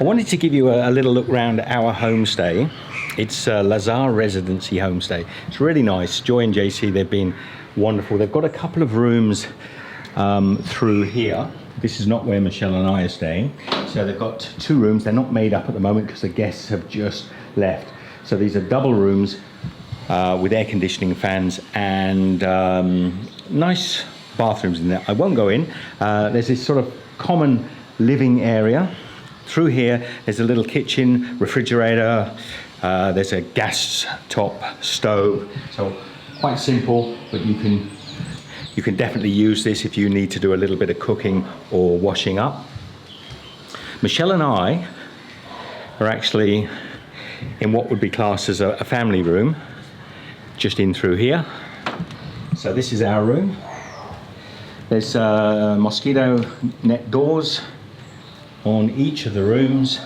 I wanted to give you a little look around our homestay. It's Lazar Residency Homestay. It's really nice. Joy and Jaicy, they've been wonderful. They've got a couple of rooms through here. This is not where Michelle and I are staying. So they've got 2 rooms. They're not made up at the moment because the guests have just left. So these are double rooms with air conditioning, fans, and nice bathrooms in there. I won't go in. There's this sort of common living area. Through here, there's a little kitchen, refrigerator. There's a gas top stove. So quite simple, but you can definitely use this if you need to do a little bit of cooking or washing up. Michelle and I are actually in what would be classed as a family room, just in through here. So this is our room. There's mosquito net doors on each of the rooms.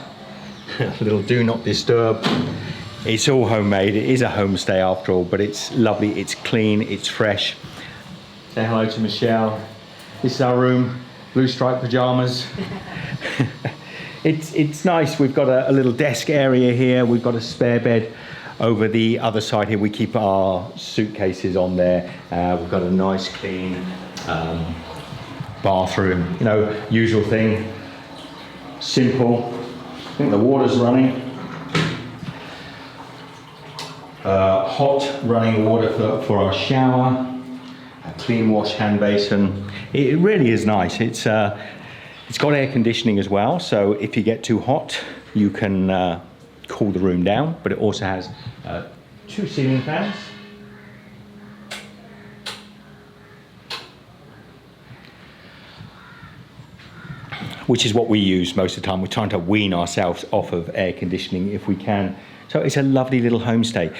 A little do not disturb. It's all homemade. It is a homestay after all, but it's lovely, it's clean, it's fresh. Say hello to Michelle. This is our room, blue striped pajamas. It's nice. We've got a little desk area here. We've got a spare bed over the other side here. We keep our suitcases on there. We've got a nice clean bathroom, you know, usual thing. Simple. I think the water's running. Hot running water for our shower. A clean wash hand basin. It really is nice. It's got air conditioning as well, so if you get too hot, you can cool the room down. But it also has 2 ceiling fans. Which is what we use most of the time. We're trying to wean ourselves off of air conditioning if we can. So it's a lovely little homestay.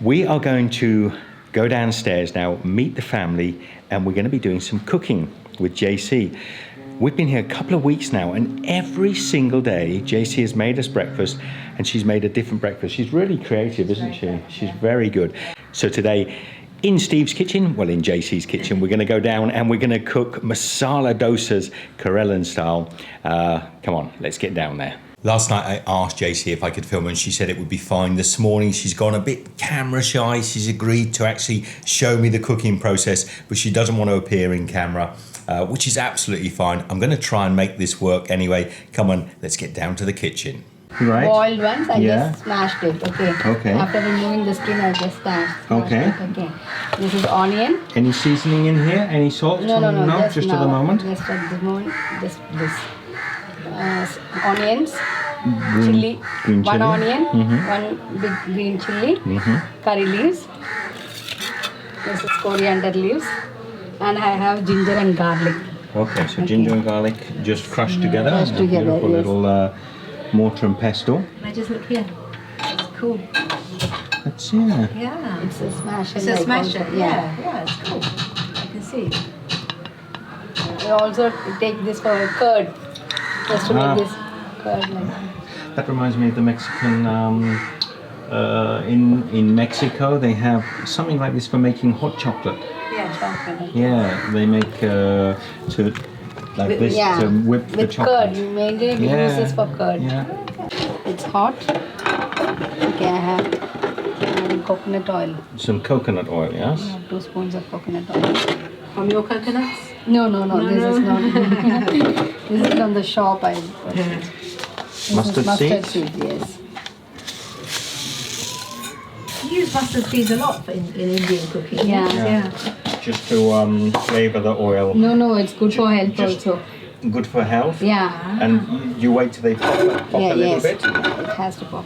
We are going to go downstairs now, meet the family, and we're going to be doing some cooking with Jaicy. We've been here a couple of weeks now, and every single day Jaicy has made us breakfast, and she's made a different breakfast. She's really creative, isn't she? She's very good. So today, in Steve's kitchen, well, in Jaicy's kitchen, we're going to go down and we're going to cook masala dosas, Kerala style. Come on, let's get down there. Last night I asked Jaicy if I could film, and she said it would be fine. This morning she's gone a bit camera shy. She's agreed to actually show me the cooking process, but she doesn't want to appear in camera, which is absolutely fine. I'm going to try and make this work anyway. Come on, let's get down to the kitchen. Right. Boiled ones, I just smashed it. Okay. After removing the skin, I just smashed okay. it. Okay. This is onion. Any seasoning in here? Any salt? No. Just at the moment. Just at the moment. Just this. Onions. Green chili. 1 onion. 1 big green chili. Curry leaves. This is coriander leaves. And I have ginger and garlic. Okay, so ginger and garlic just crushed together. Crushed together, beautiful little mortar and pestle. I just look here. It's cool. That's Yeah. It's a smasher. It's a smasher. Yeah, it's cool. I can see. I also take this for curd. Just to make this curd like that. That reminds me of the Mexican. In Mexico, they have something like this for making hot chocolate. Yeah, chocolate. Yeah, they make to whip the chocolate. With curd, mainly we use this for curd. Yeah. It's hot. Okay, I have coconut oil. Some coconut oil, yes? Yeah, 2 spoons of coconut oil. From your coconuts? No, this is not. This is from the shop I purchased. Mustard seeds? Yes. You use mustard seeds a lot in Indian cooking. Yeah. Just to flavour the oil. No, it's good for health also. Good for health? Yeah. And you wait till they pop a little bit? It has to pop.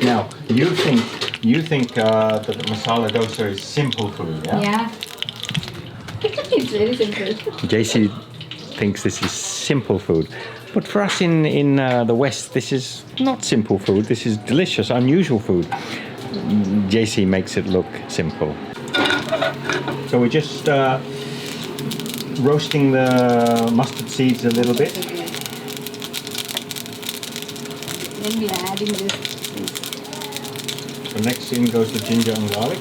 Now, you think that the masala dosa is simple food, yeah? Yeah. It's very simple. Jaicy thinks this is simple food. But for us in the West, this is not simple food. This is delicious, unusual food. Jaicy makes it look simple. So we're just roasting the mustard seeds a little bit. Then we are adding this. So next in goes the ginger and garlic.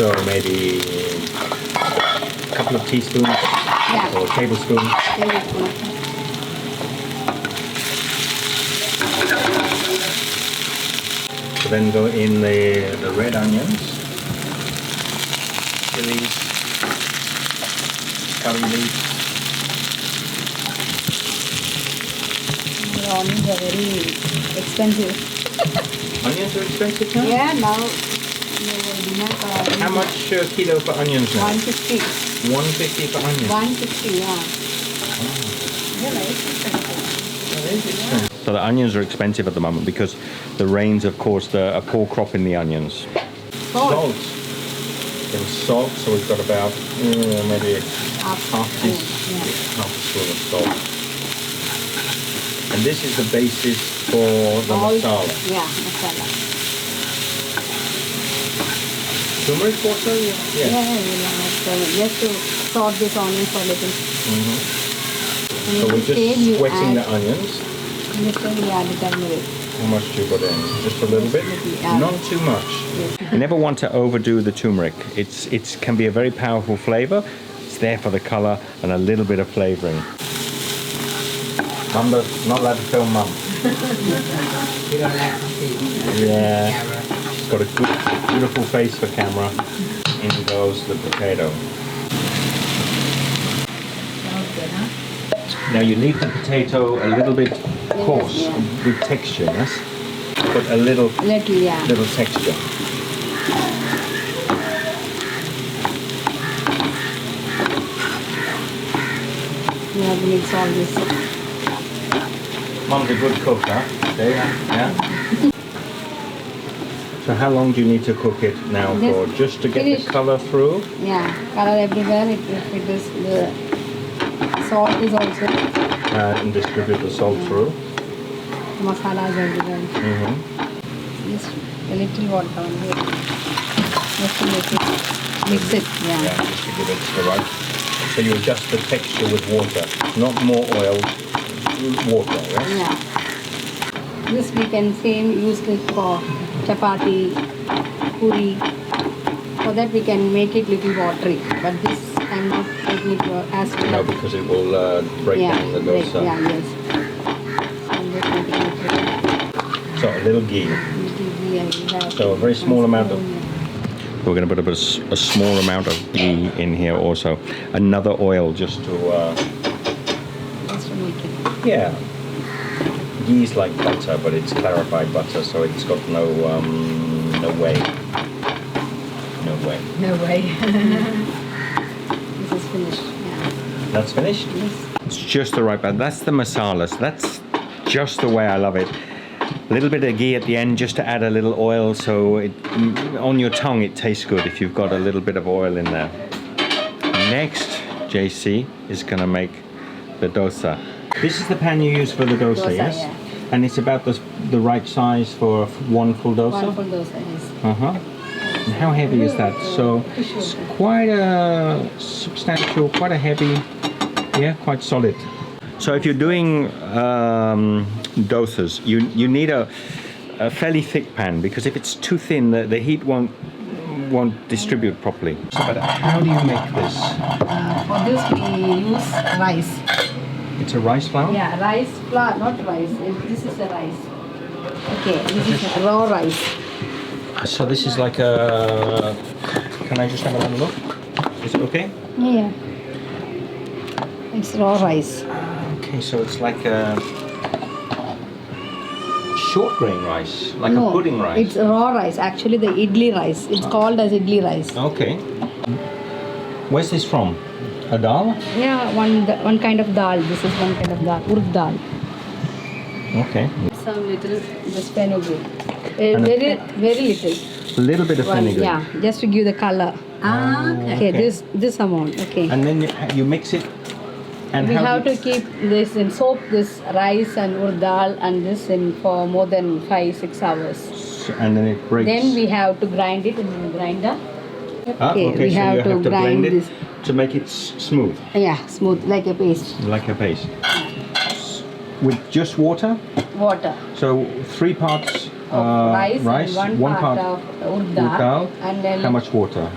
So maybe a couple of teaspoons or tablespoons. So then go in the red onions, chilies, curry leaves. The onions are very expensive. Onions are expensive now? Yeah, now How much kilo for onions now? 150. 150 for onions. 150, yeah. So the onions are expensive at the moment because the rains have caused a poor crop in the onions. Salt. Then salt, so we've got about maybe half a spoon of salt. And this is the basis for the masala. Yeah, masala. Turmeric water? Yeah, just to salt this onion for a little. So we're just sweating the onions. And this time we add the turmeric. How much do you put in? Just a little bit? Not too much. Yes. You never want to overdo the turmeric. It can be a very powerful flavor. It's there for the color and a little bit of flavoring. Mum, not allowed to film Mum. You don't like to see Yeah. camera. She's got a good, beautiful face for camera. In goes the potato. Now you leave the potato a little bit coarse with texture, yes? But a little texture. You have to mix all this. Mum's a good cook, huh? Okay, yeah. So how long do you need to cook it now for? Just to get the color through? Yeah, color everywhere. It is the salt is also. And distribute the salt through. Masalas everywhere. Just a little water on here. Just to make it, mix it. Yeah, just to give it the right. So you adjust the texture with water, not more oil, water, yes? Yeah. This we can use it for chapati, puri. For that we can make it little watery. But this I'm not taking it as well. No, because it will break down the dosa. Yes. So I'm just making it So a little ghee. So a very small amount of. We're going to put a small amount of ghee in here also. Another oil just to make it. Yeah. Ghee is like butter, but it's clarified butter, so it's got no whey. No whey. No way. This is finished. Yeah. That's finished? Yes. It's just the right, but that's the masala. So that's just the way I love it. A little bit of ghee at the end just to add a little oil, so on your tongue it tastes good if you've got a little bit of oil in there. Next, Jaicy is going to make the dosa. This is the pan you use for the dosa, yes? Yeah. And it's about the right size for one full dosa? One full dosa, yes. And how heavy is that? So it's quite a substantial, quite a heavy, quite solid. So if you're doing dosas, you need a fairly thick pan, because if it's too thin, the heat won't distribute properly. So, but how do you make this? For this we use rice. It's a rice flour? Yeah, rice flour, not rice. This is the rice. Okay, this is raw rice. So this is like a... Can I just have another look? Is it okay? Yeah. It's raw rice. Okay, so it's like a short grain rice, like a pudding rice. It's raw rice. Actually, the idli rice. It's called as idli rice. Okay. Where's this from? A dal? Yeah, one kind of dal. This is one kind of dal. Urd dal. Okay. Some little just fenugreek. Very little. A little bit of fenugreek. Yeah, just to give the color. Okay. This amount. Okay. And then you mix it. And we have to keep this and soak this rice and urd dal and this in for more than 5-6 hours. So, and then it breaks. Then we have to grind it in the grinder. Okay, we so have you have to blend it this. to make it smooth. Yeah, smooth like a paste. Like a paste. With just water? Water. So 3 parts Of rice, and one part of urd dal. And then how much water?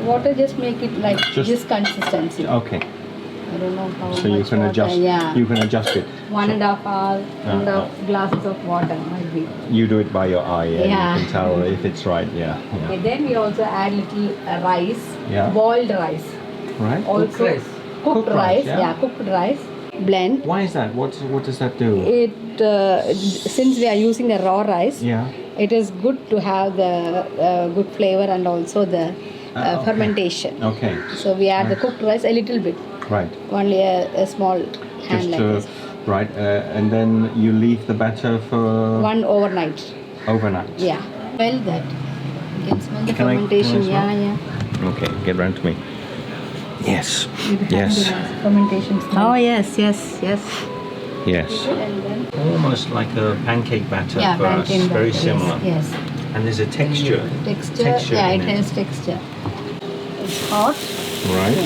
water just make it like Just- this consistency. Okay. I don't know how So much you can water. adjust. Yeah. You can adjust it. One and a half hour and Uh-huh. glasses of water might be. You do it by your eye. Yeah. Yeah. You can tell if it's right. Yeah. Okay, then we also add little rice, Yeah. boiled rice. Right. Also rice. cooked Cooked rice, rice. yeah. Yeah, cooked rice. Blend. Why is that? What does that do? It since we are using a raw rice. Yeah. It is good to have the good flavor and also the Okay. fermentation. Okay. So we add the cooked rice a little bit, Right. only a small hand Just like this. right, and then you leave the batter for One overnight. overnight. Yeah. Smell that. You can smell the Can I fermentation. smell? Yeah. Okay, get round to me. Yes. You have Yes. the fermentation smell. Oh yes, yes, yes. Yes. And then Almost like a pancake batter yeah, for us. pancake Very batter, similar. Yes. And there's a texture. Texture. Yeah, in it has texture. It's hot. Right.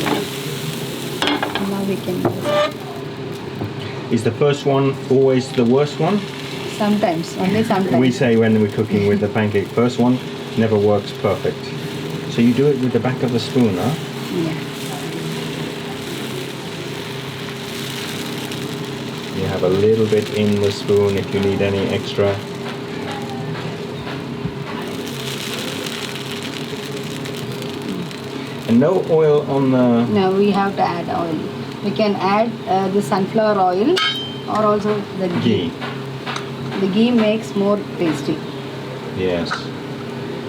Now we can Is the first one always the worst one? sometimes, only sometimes. We say when we're cooking with the pancake, first one never works perfect. So you do it with the back of the spoon, huh? Yeah. You have a little bit in the spoon if you need any extra. And no oil on the... No, we have to add oil. We can add the sunflower oil or also the ghee. ghee. The ghee makes more tasty. Yes.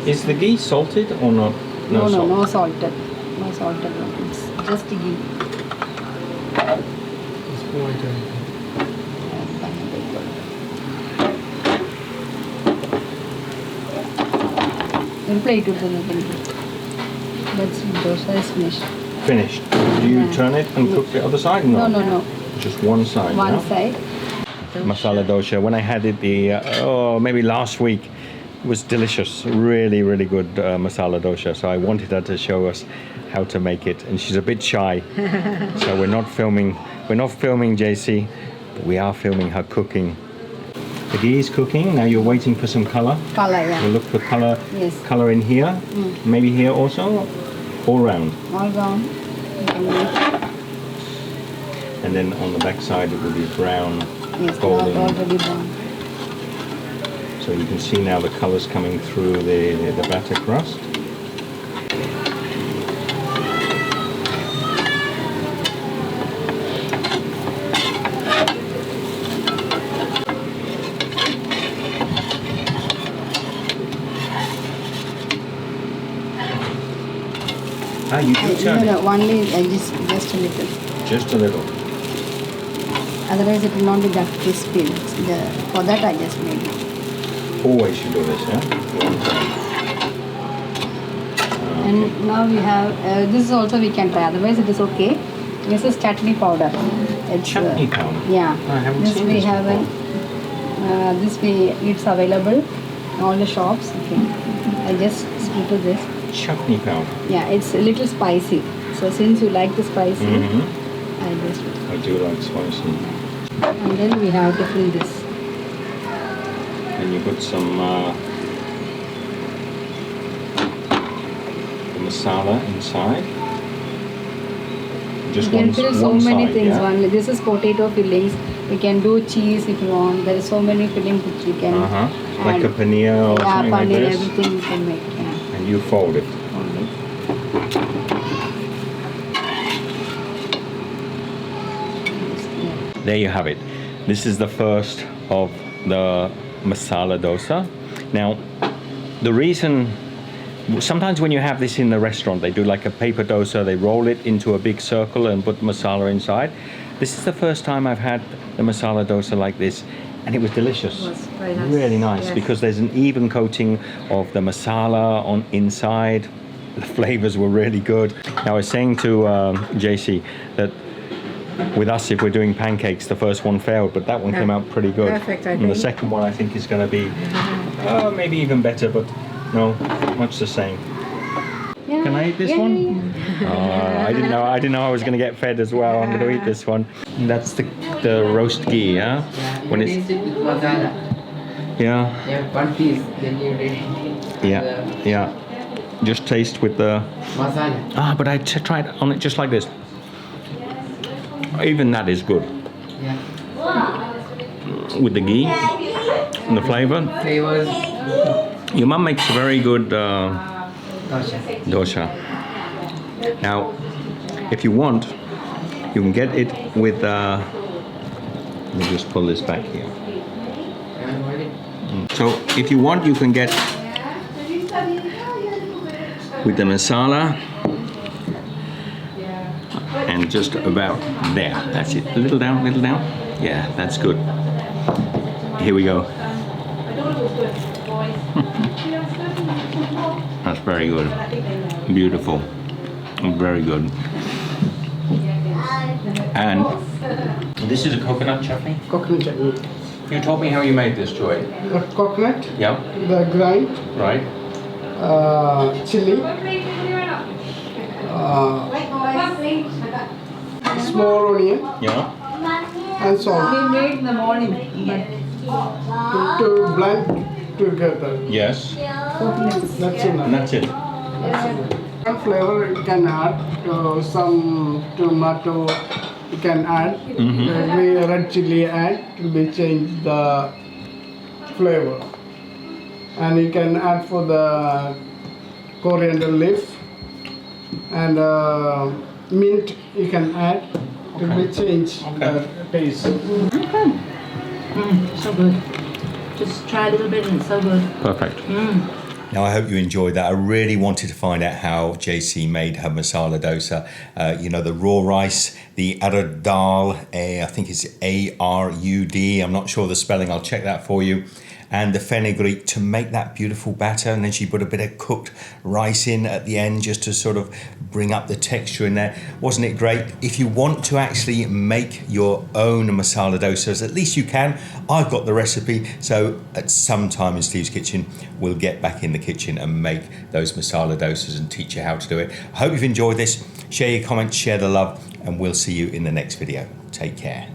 Is the ghee salted or not? No, salt. no salted. No salted one. It's just ghee. We'll play it with the That's dosa is finished. Finished. Do you Yeah. turn it and cook the other side? No, no, no. Just one side. One yeah? side. Masala dosa. When I had it maybe last week, it was delicious. Really, really good masala dosa. So I wanted her to show us how to make it, and she's a bit shy. So we're not filming Jaicy, but we are filming her cooking. The ghee is cooking. Now you're waiting for some color. Color, We'll yeah. look for color. Yes. Color in here. Maybe here also. All round. All gone. You can make. And then on the back side it will be brown, Yes, golden. not already brown. So you can see now the colors coming through the batter crust. Ah, you do turn No, it. no, only just a little. Just a little. Otherwise, it will not be that crispy. For that, I just made it. Always you do this, yeah? One time. And now we have this is also we can try. Otherwise, it is okay. This is chutney powder. It's Chutney powder? Yeah. I haven't this seen we this haven't. This we it's available in all the shops. Okay. I just split to this. Chutney powder. Yeah, it's a little spicy. So since you like the spicy, Mhm. I just. I do like spicy. And then we have to fill this. And you put some masala inside. Just You can one, fill so one many side, things. yeah? This is potato fillings. We can do cheese if you want. There is so many fillings which you can. Uh-huh. Like a add. paneer or Yeah, something like paneer, this. everything you can make. Yeah. And you fold it. Only. Yeah. There you have it. This is the first of the masala dosa. Now, the reason, sometimes when you have this in the restaurant, they do like a paper dosa, they roll it into a big circle and put masala inside. This is the first time I've had the masala dosa like this, and it was delicious. It was very nice. Really nice, Yes. because there's an even coating of the masala on inside. The flavors were really good. Now, I was saying to Jaicy that with us, if we're doing pancakes, the first one failed, but that one came out pretty good. Perfect, I And the think. second one, I think, is going to be maybe even better, but no, much the same. Yeah. Can I eat this Yeah, one? yeah, Oh, I didn't know I was going to get fed as well. I'm going to eat this one. And that's the roast ghee, yeah? When it's taste it with masala. yeah, You have one piece, then you ready. yeah, yeah. Just taste with the... Masala. but I tried on it just like this. Even that is good. Yeah. With the ghee and the flavor. Flavors. Your mum makes a very good Dosa. dosa. Now, if you want, you can get it with... let me just pull this back here. So, if you want, you can get with the masala and just about there. That's it. A little down, little down. Yeah, that's good. Here we go. That's very good. Beautiful. Very good. And this is a coconut chutney? Coconut chutney. You told me how you made this, Joy. The coconut, Yep. the grind, Right. chili, small onion, Yeah. and salt We made in the morning, but to blend together. Yes. That's And enough. that's it. One flavor you can add some tomato. You can add the red chili and it will be change the flavor. And you can add for the coriander leaf and mint. You can add. It will be change the taste. so good. Just try a little bit and it's so good. Perfect. Now, I hope you enjoyed that. I really wanted to find out how Jaicy made her masala dosa. You know, the raw rice, the arud dal, I think it's A-R-U-D. I'm not sure the spelling. I'll check that for you. And the fenugreek to make that beautiful batter. And then she put a bit of cooked rice in at the end just to sort of bring up the texture in there. Wasn't it great? If you want to actually make your own masala dosas, at least you can. I've got the recipe. So at some time in Steve's Kitchen, we'll get back in the kitchen and make those masala dosas and teach you how to do it. I hope you've enjoyed this. Share your comments, share the love, and we'll see you in the next video. Take care.